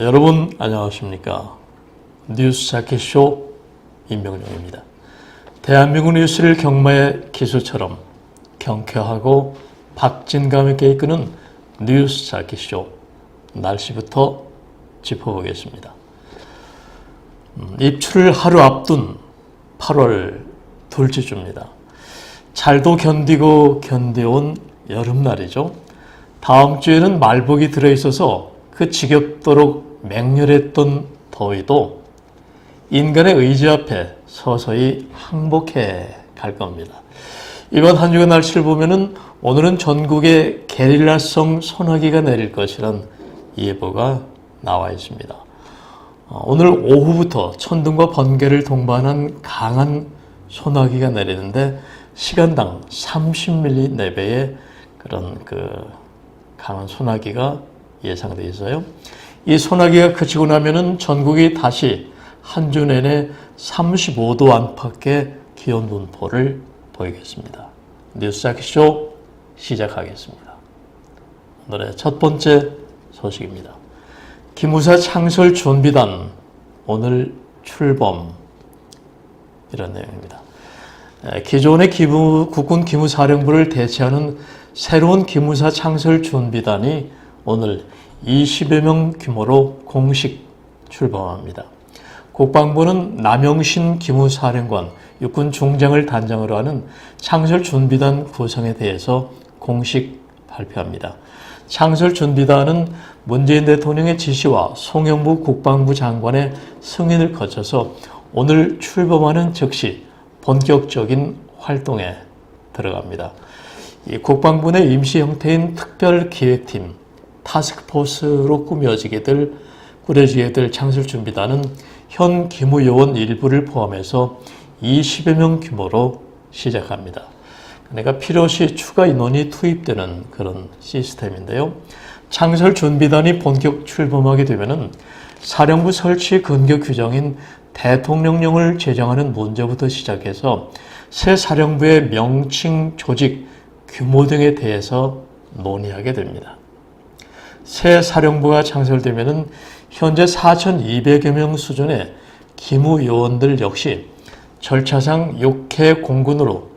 여러분 안녕하십니까? 뉴스 자켓쇼 임병정입니다. 대한민국 뉴스를 경마의 기수처럼 경쾌하고 박진감 있게 이끄는 뉴스 자켓쇼 날씨부터 짚어보겠습니다. 입추를 하루 앞둔 8월 둘째 주입니다. 잘도 견디고 견뎌온 여름날이죠. 다음 주에는 말복이 들어있어서 그 지겹도록 맹렬했던 더위도 인간의 의지 앞에 서서히 항복해 갈 겁니다. 이번 한 주의 날씨를 보면은 오늘은 전국에 게릴라성 소나기가 내릴 것이란 예보가 나와 있습니다. 오늘 오후부터 천둥과 번개를 동반한 강한 소나기가 내리는데 시간당 30mm 내외의 그런 강한 소나기가 예상되어 있어요. 이 소나기가 그치고 나면은 전국이 다시 한 주 내내 35도 안팎의 기온 분포를 보이겠습니다. 뉴스 자켓쇼 시작하겠습니다. 오늘의 첫 번째 소식입니다. 기무사 창설 준비단 오늘 출범, 이런 내용입니다. 기존의 국군 기무사령부를 대체하는 새로운 기무사 창설 준비단이 오늘 20여 명 규모로 공식 출범합니다. 국방부는 남영신 기무사령관, 육군 중장을 단장으로 하는 창설 준비단 구성에 대해서 공식 발표합니다. 창설 준비단은 문재인 대통령의 지시와 송영무 국방부 장관의 승인을 거쳐서 오늘 출범하는 즉시 본격적인 활동에 들어갑니다. 이 국방부 내 임시 형태인 특별기획팀, 타스크포스로 꾸려지게 될 창설준비단은 현 기무요원 일부를 포함해서 20여 명 규모로 시작합니다. 그러니까 필요시 추가 인원이 투입되는 그런 시스템인데요. 창설준비단이 본격 출범하게 되면은 사령부 설치 근거 규정인 대통령령을 제정하는 문제부터 시작해서 새 사령부의 명칭, 조직, 규모 등에 대해서 논의하게 됩니다. 새 사령부가 창설되면은 현재 4,200여 명 수준의 기무요원들 역시 절차상 6회 공군으로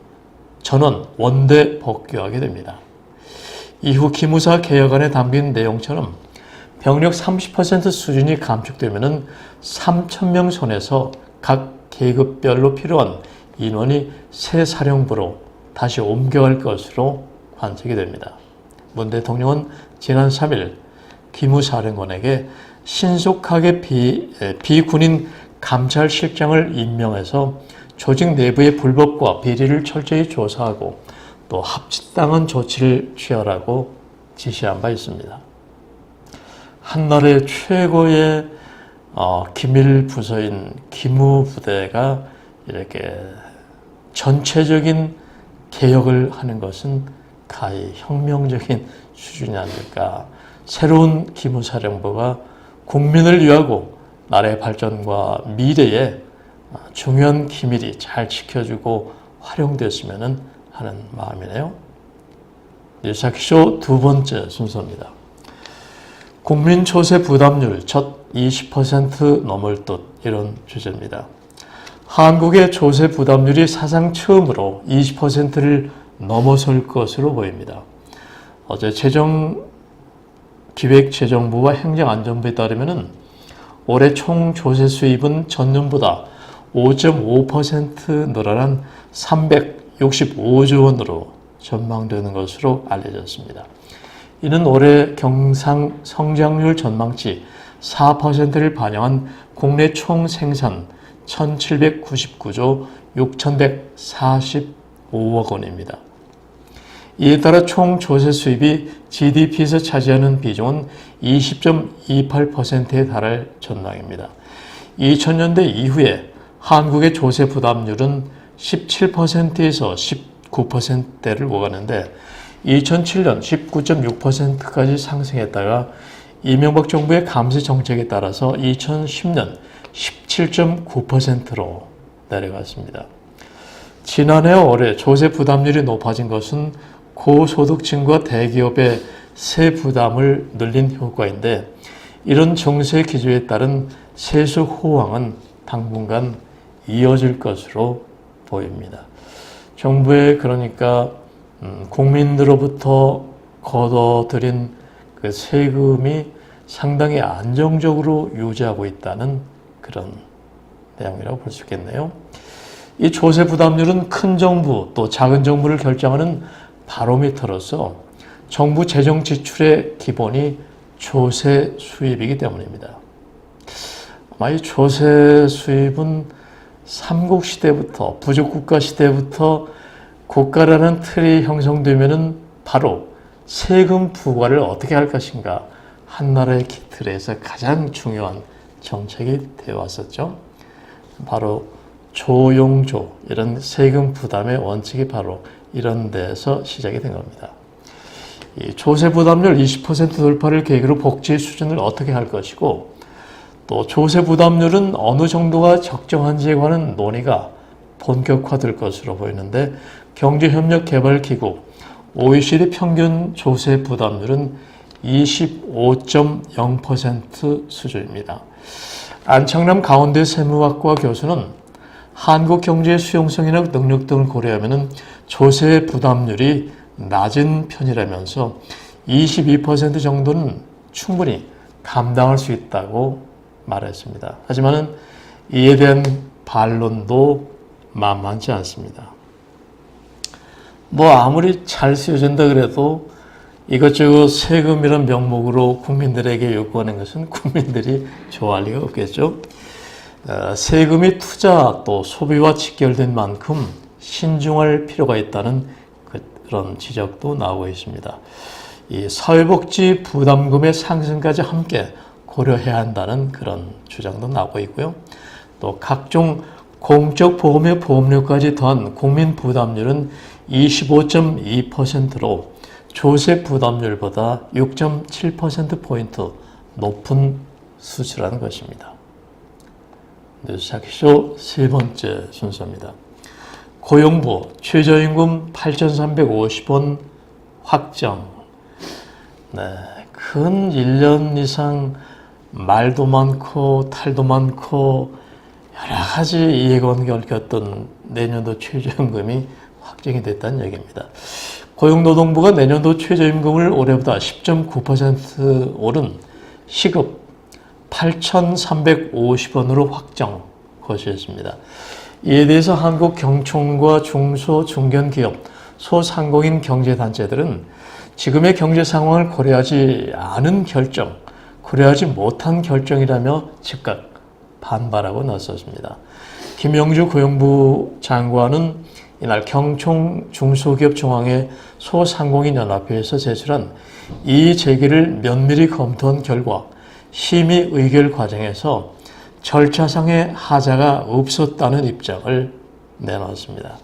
전원 원대 복귀하게 됩니다. 이후 기무사 개혁안에 담긴 내용처럼 병력 30% 수준이 감축되면은 3,000명 선에서 각 계급별로 필요한 인원이 새 사령부로 다시 옮겨갈 것으로 관측이 됩니다. 문 대통령은 지난 3일 기무사령관에게 신속하게 비군인 감찰실장을 임명해서 조직 내부의 불법과 비리를 철저히 조사하고 또 합치당한 조치를 취하라고 지시한 바 있습니다. 한나라의 최고의 기밀 부서인 기무부대가 이렇게 전체적인 개혁을 하는 것은 가히 혁명적인 수준이 아닐까. 새로운 기무사령부가 국민을 위하고 나라의 발전과 미래에 중요한 기밀이 잘 지켜주고 활용됐으면 하는 마음이네요. 뉴스쇼 두 번째 순서입니다. 국민 조세 부담률 첫 20% 넘을 듯, 이런 주제입니다. 한국의 조세 부담률이 사상 처음으로 20%를 넘어설 것으로 보입니다. 어제 기획재정부와 행정안전부에 따르면 올해 총 조세 수입은 전년보다 5.5% 늘어난 365조 원으로 전망되는 것으로 알려졌습니다. 이는 올해 경상 성장률 전망치 4%를 반영한 국내 총 생산 1,799조 6,145억 원입니다. 이에 따라 총 조세 수입이 GDP에서 차지하는 비중은 20.28%에 달할 전망입니다. 2000년대 이후에 한국의 조세 부담률은 17%에서 19%대를 오가는데 2007년 19.6%까지 상승했다가 이명박 정부의 감세 정책에 따라서 2010년 17.9%로 내려갔습니다. 지난해와 올해 조세 부담률이 높아진 것은 고소득층과 대기업의 세 부담을 늘린 효과인데 이런 정세 기조에 따른 세수 호황은 당분간 이어질 것으로 보입니다. 정부의 그러니까 국민들로부터 걷어들인 그 세금이 상당히 안정적으로 유지하고 있다는 그런 내용이라고 볼 수 있겠네요. 이 조세 부담률은 큰 정부 또 작은 정부를 결정하는 바로미터로서 정부 재정 지출의 기본이 조세 수입이기 때문입니다. 아마 이 조세 수입은 삼국시대부터 부족국가 시대부터 국가라는 틀이 형성되면은 바로 세금 부과를 어떻게 할 것인가 한 나라의 틀에서 가장 중요한 정책이 되어 왔었죠. 바로 조용조 이런 세금 부담의 원칙이 바로 이런 데서 시작이 된 겁니다. 이 조세 부담률 20% 돌파를 계기로 복지 수준을 어떻게 할 것이고 또 조세 부담률은 어느 정도가 적정한지에 관한 논의가 본격화될 것으로 보이는데 경제협력개발기구 OECD 평균 조세 부담률은 25.0% 수준입니다. 안창남 가운데 세무학과 교수는 한국 경제의 수용성이나 능력 등을 고려하면 조세 부담률이 낮은 편이라면서 22% 정도는 충분히 감당할 수 있다고 말했습니다. 하지만 이에 대한 반론도 만만치 않습니다. 아무리 잘 쓰여진다 그래도 이것저것 세금이란 명목으로 국민들에게 요구하는 것은 국민들이 좋아할 리가 없겠죠. 세금이 투자 또 소비와 직결된 만큼 신중할 필요가 있다는 그런 지적도 나오고 있습니다. 이 사회복지 부담금의 상승까지 함께 고려해야 한다는 그런 주장도 나오고 있고요. 또 각종 공적 보험의 보험료까지 더한 국민 부담률은 25.2%로 조세 부담률보다 6.7%포인트 높은 수치라는 것입니다. 뉴스자키쇼 세 번째 순서입니다. 고용부 최저임금 8,350원 확정. 근 1년 이상 말도 많고 탈도 많고 여러 가지 이해관계 얽혔던 내년도 최저임금이 확정이 됐다는 얘기입니다. 고용노동부가 내년도 최저임금을 올해보다 10.9% 오른 시급 8,350원으로 확정 거시했습니다. 이에 대해서 한국경총과 중소, 중견기업, 소상공인 경제단체들은 지금의 경제 상황을 고려하지 않은 결정, 고려하지 못한 결정이라며 즉각 반발하고 나섰습니다. 김영주 고용부 장관은 이날 경총 중소기업 중앙회 소상공인 연합회에서 제출한 이 제기를 면밀히 검토한 결과 심의 의결 과정에서 절차상의 하자가 없었다는 입장을 내놨습니다.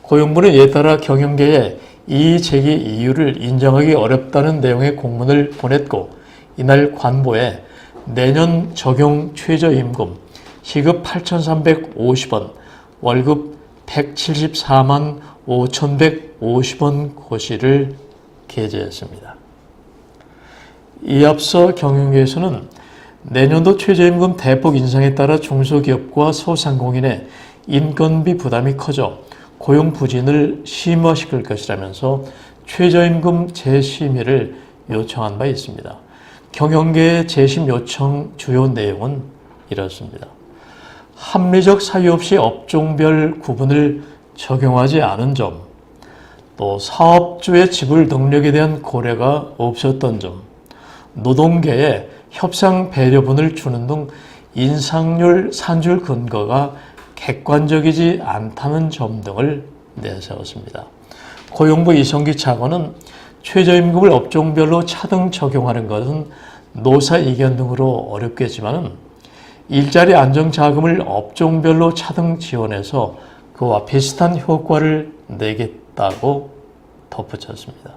고용부는 이에 따라 경영계에 이 제기 이유를 인정하기 어렵다는 내용의 공문을 보냈고 이날 관보에 내년 적용 최저임금 시급 8,350원, 월급 174만 5,150원 고시를 게재했습니다. 이 앞서 경영계에서는 내년도 최저임금 대폭 인상에 따라 중소기업과 소상공인의 인건비 부담이 커져 고용 부진을 심화시킬 것이라면서 최저임금 재심의를 요청한 바 있습니다. 경영계의 재심 요청 주요 내용은 이렇습니다. 합리적 사유 없이 업종별 구분을 적용하지 않은 점, 또 사업주의 지불 능력에 대한 고려가 없었던 점, 노동계에 협상 배려분을 주는 등 인상률 산출 근거가 객관적이지 않다는 점 등을 내세웠습니다. 고용부 이성기 차관은 최저임금을 업종별로 차등 적용하는 것은 노사 이견 등으로 어렵겠지만 일자리 안정자금을 업종별로 차등 지원해서 그와 비슷한 효과를 내겠다고 덧붙였습니다.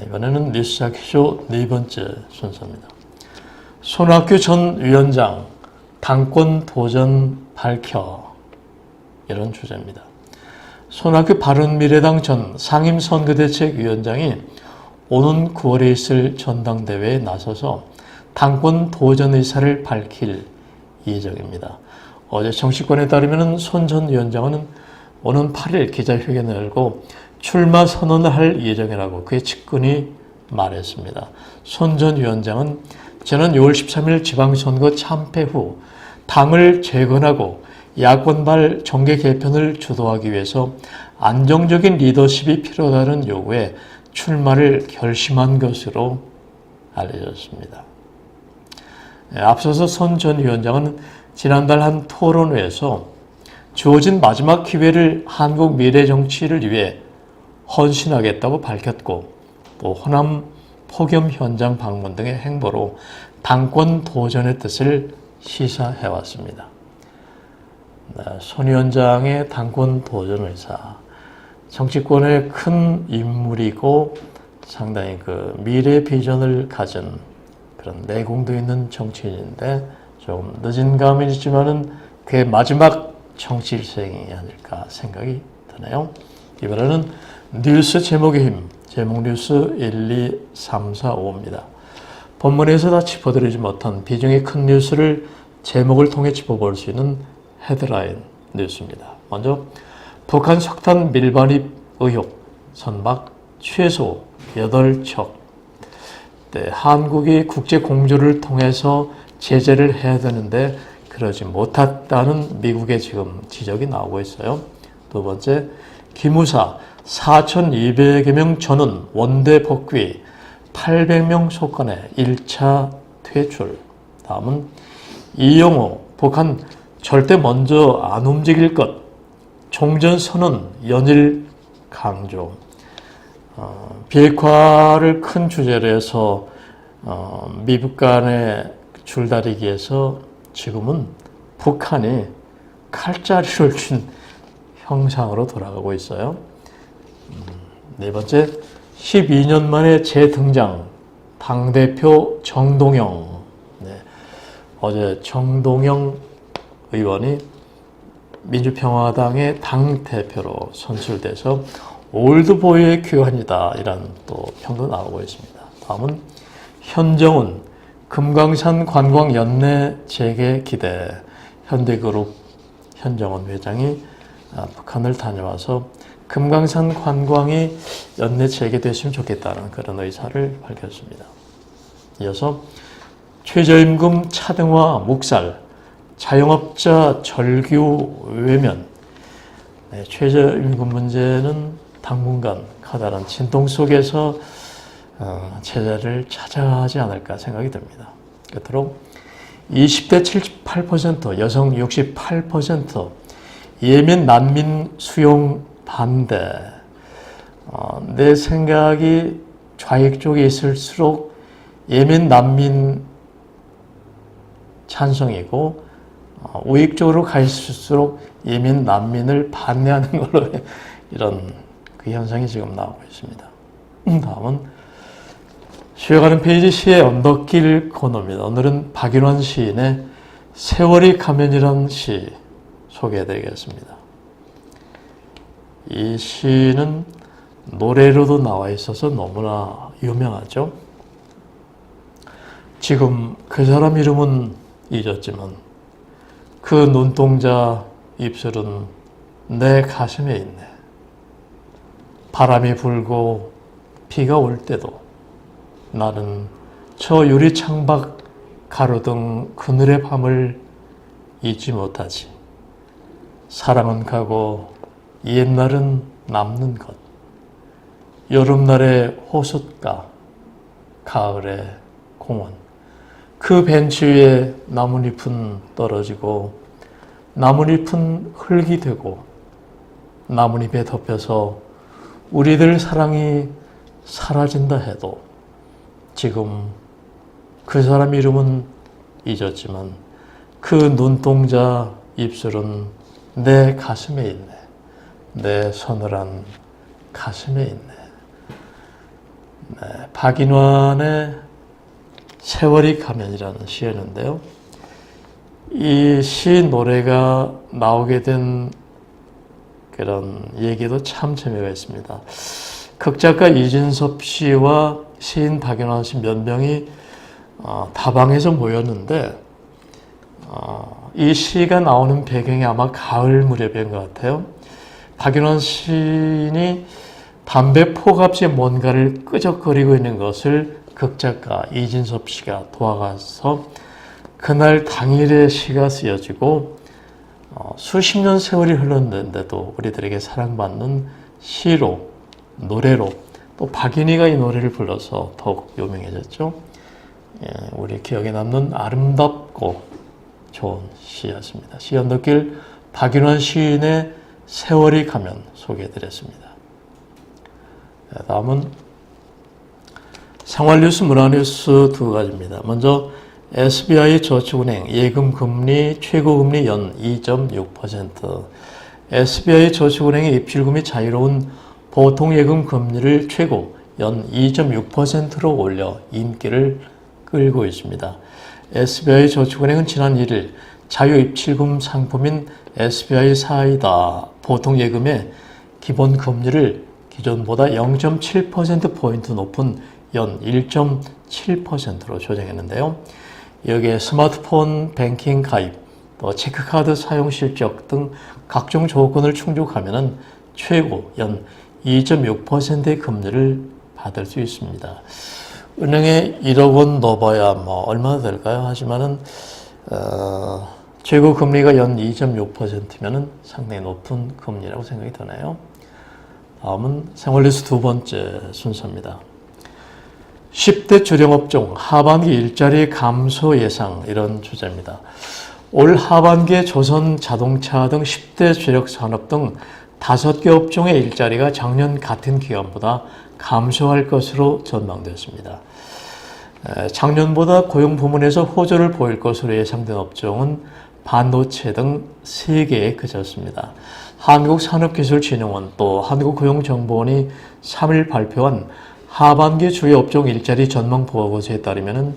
이번에는 뉴스자키쇼 네 번째 순서입니다. 손학규 전 위원장 당권 도전 밝혀 이런 주제입니다. 손학규 바른미래당 전 상임선거대책위원장이 오는 9월에 있을 전당대회에 나서서 당권 도전 의사를 밝힐 예정입니다. 어제 정치권에 따르면 손 전 위원장은 오는 8일 기자회견을 열고 출마 선언을 할 예정이라고 그의 측근이 말했습니다. 손 전 위원장은 지난 6월 13일 지방선거 참패 후 당을 재건하고 야권발 정계 개편을 주도하기 위해서 안정적인 리더십이 필요하다는 요구에 출마를 결심한 것으로 알려졌습니다. 앞서서 손 전 위원장은 지난달 한 토론회에서 주어진 마지막 기회를 한국 미래 정치를 위해 헌신하겠다고 밝혔고 또 호남 폭염 현장 방문 등의 행보로 당권 도전의 뜻을 시사해왔습니다. 손 위원장의 당권 도전 의사, 정치권의 큰 인물이고 상당히 그 미래 비전을 가진 그런 내공도 있는 정치인인데 좀 늦은 감이 있지만은 그의 마지막 정치 일생이 아닐까 생각이 드네요. 이번에는 뉴스 제목의 힘, 제목 뉴스 1, 2, 3, 4, 5입니다. 본문에서 다 짚어드리지 못한 비중이 큰 뉴스를 제목을 통해 짚어볼 수 있는 헤드라인 뉴스입니다. 먼저 북한 석탄 밀반입 의혹 선박 최소 8척. 한국이 국제 공조를 통해서 제재를 해야 되는데 그러지 못했다는 미국의 지금 지적이 나오고 있어요. 두 번째, 기무사 4,200여 명 전원 원대 복귀 800명 속간에 1차 퇴출. 다음은 이영호 북한 절대 먼저 안 움직일 것. 종전선언 연일 강조. 비핵화를 큰 주제로 해서 미북 간의 줄다리기에서 지금은 북한이 칼자리를 준 형상으로 돌아가고 있어요. 네 번째, 12년 만에 재등장 당대표 정동영. 어제 정동영 의원이 민주평화당의 당대표로 선출돼서 올드보이의 귀환이다 이런 또 평도 나오고 있습니다. 다음은 현정훈 금강산 관광 연내 재개 기대. 현대그룹 현정훈 회장이 북한을 다녀와서 금강산 관광이 연내 재개됐으면 좋겠다는 그런 의사를 밝혔습니다. 이어서 최저임금 차등화 묵살, 자영업자 절규 외면. 최저임금 문제는 당분간 커다란 진동 속에서 제재를 찾아야 하지 않을까 생각이 듭니다. 끝으로 20대 78%, 여성 68%, 예멘 난민 수용 반대. 내 생각이 좌익 쪽에 있을수록 예멘 난민 찬성이고 우익 쪽으로 가 있을수록 예멘 난민을 반대하는 걸로 이런 그 현상이 지금 나오고 있습니다. 다음은 쉬어가는 페이지 시의 언덕길 코너입니다. 오늘은 박인환 시인의 세월이 가면이라는 시 소개해드리겠습니다. 이 시는 노래로도 나와 있어서 너무나 유명하죠. 지금 그 사람 이름은 잊었지만 그 눈동자 입술은 내 가슴에 있네. 바람이 불고 비가 올 때도 나는 저 유리창밖 가로등 그늘의 밤을 잊지 못하지. 사랑은 가고 옛날은 남는 것. 여름날의 호숫가, 가을의 공원. 그 벤치 위에 나뭇잎은 떨어지고 나뭇잎은 흙이 되고 나뭇잎에 덮여서 우리들 사랑이 사라진다 해도 지금 그 사람 이름은 잊었지만 그 눈동자 입술은 내 가슴에 있네. 내 서늘한 가슴에 있네. 박인환의 세월이 가면이라는 시였는데요. 이 시 노래가 나오게 된 그런 얘기도 참 재미가 있습니다. 극작가 이진섭 씨와 시인 박윤환 씨 몇 명이 다방에서 모였는데 이 시가 나오는 배경이 아마 가을 무렵인 것 같아요. 박윤환 시인이 담배 포갑지에 뭔가를 끄적거리고 있는 것을 극작가 이진섭 씨가 도와가서 그날 당일에 시가 쓰여지고 수십 년 세월이 흘렀는데도 우리들에게 사랑받는 시로, 노래로, 또 박인희가 이 노래를 불러서 더욱 유명해졌죠. 우리 기억에 남는 아름답고 좋은 시였습니다. 시 언덕길 박윤환 시인의 세월이 가면 소개해드렸습니다. 다음은 생활뉴스, 문화뉴스 두 가지입니다. 먼저 SBI 저축은행 예금 금리 최고금리 연 2.6%. SBI 저축은행의 입출금이 자유로운 보통예금 금리를 최고 연 2.6%로 올려 인기를 끌고 있습니다. SBI 저축은행은 지난 1일 자유입출금 상품인 SBI 사이다 보통예금의 기본금리를 기존보다 0.7%포인트 높은 연 1.7%로 조정했는데요. 여기에 스마트폰 뱅킹 가입, 또 체크카드 사용 실적 등 각종 조건을 충족하면 최고 연 2.6%의 금리를 받을 수 있습니다. 은행에 1억 원 넣어봐야 얼마나 될까요? 하지만은 최고 금리가 연 2.6%면은 상당히 높은 금리라고 생각이 드네요. 다음은 생활뉴스 두 번째 순서입니다. 10대 주력업종 하반기 일자리 감소 예상, 이런 주제입니다. 올 하반기에 조선 자동차 등 10대 주력 산업 등 5개 업종의 일자리가 작년 같은 기간보다 감소할 것으로 전망되었습니다. 작년보다 고용 부문에서 호조를 보일 것으로 예상된 업종은 반도체 등 3개에 그쳤습니다. 한국산업기술진흥원 또 한국고용정보원이 3일 발표한 하반기 주요 업종 일자리 전망 보고서에 따르면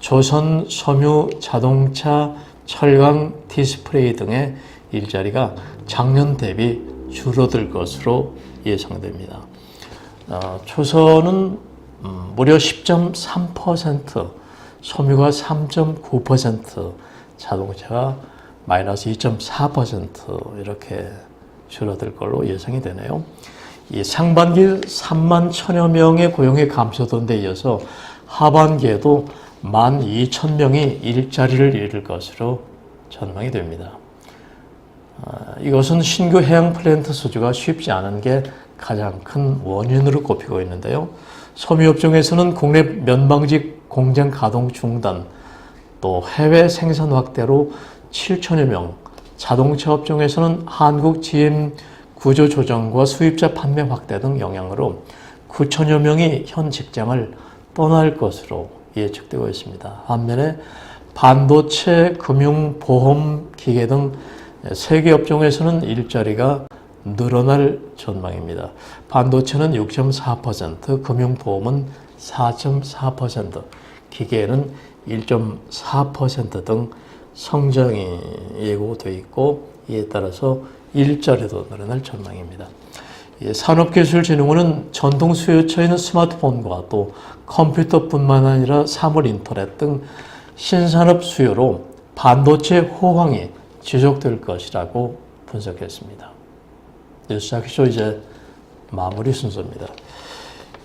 조선, 섬유, 자동차, 철강, 디스플레이 등의 일자리가 작년 대비 줄어들 것으로 예상됩니다. 조선은 무려 10.3%, 섬유가 3.9%, 자동차가 마이너스 2.4% 이렇게 줄어들 걸로 예상이 되네요. 이 상반기 3만 천여 명의 고용의 감소던데 이어서 하반기에도 12,000명이 일자리를 잃을 것으로 전망이 됩니다. 이것은 신규 해양 플랜트 수주가 쉽지 않은 게 가장 큰 원인으로 꼽히고 있는데요. 섬유업종에서는 국내 면방직 공장 가동 중단, 또 해외 생산 확대로 7천여 명, 자동차 업종에서는 한국 GM 구조 조정과 수입자 판매 확대 등 영향으로 9천여 명이 현 직장을 떠날 것으로 예측되고 있습니다. 반면에 반도체, 금융, 보험, 기계 등 3개 업종에서는 일자리가 늘어날 전망입니다. 반도체는 6.4%, 금융보험은 4.4%, 기계는 1.4% 등 성장이 예고되어 있고 이에 따라서 일자리도 늘어날 전망입니다. 산업기술진흥원은 전통 수요처에는 스마트폰과 또 컴퓨터뿐만 아니라 사물 인터넷 등 신산업 수요로 반도체 호황이 지속될 것이라고 분석했습니다. 뉴스자키쇼 이제 마무리 순서입니다.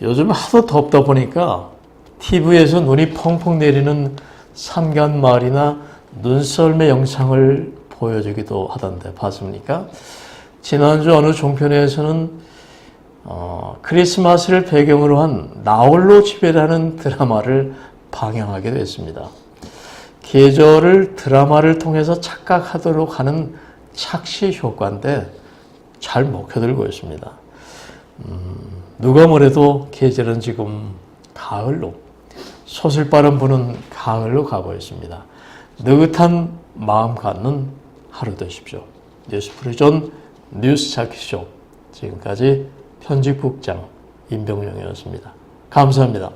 요즘 하도 덥다 보니까 TV에서 눈이 펑펑 내리는 산간말이나 눈썰매 영상을 보여주기도 하던데 봤습니까? 지난주 어느 종편에서는 크리스마스를 배경으로 한 나홀로 집에라는 드라마를 방영하기도 했습니다. 계절을 드라마를 통해서 착각하도록 하는 착시 효과인데 잘 먹혀들고 있습니다. 누가 뭐래도 계절은 지금 가을로, 소슬바람 부는 가을로 가고 있습니다. 느긋한 마음 갖는 하루 되십시오. 뉴스프리존 뉴스자키쇼, 지금까지 편집국장 임병용이었습니다. 감사합니다.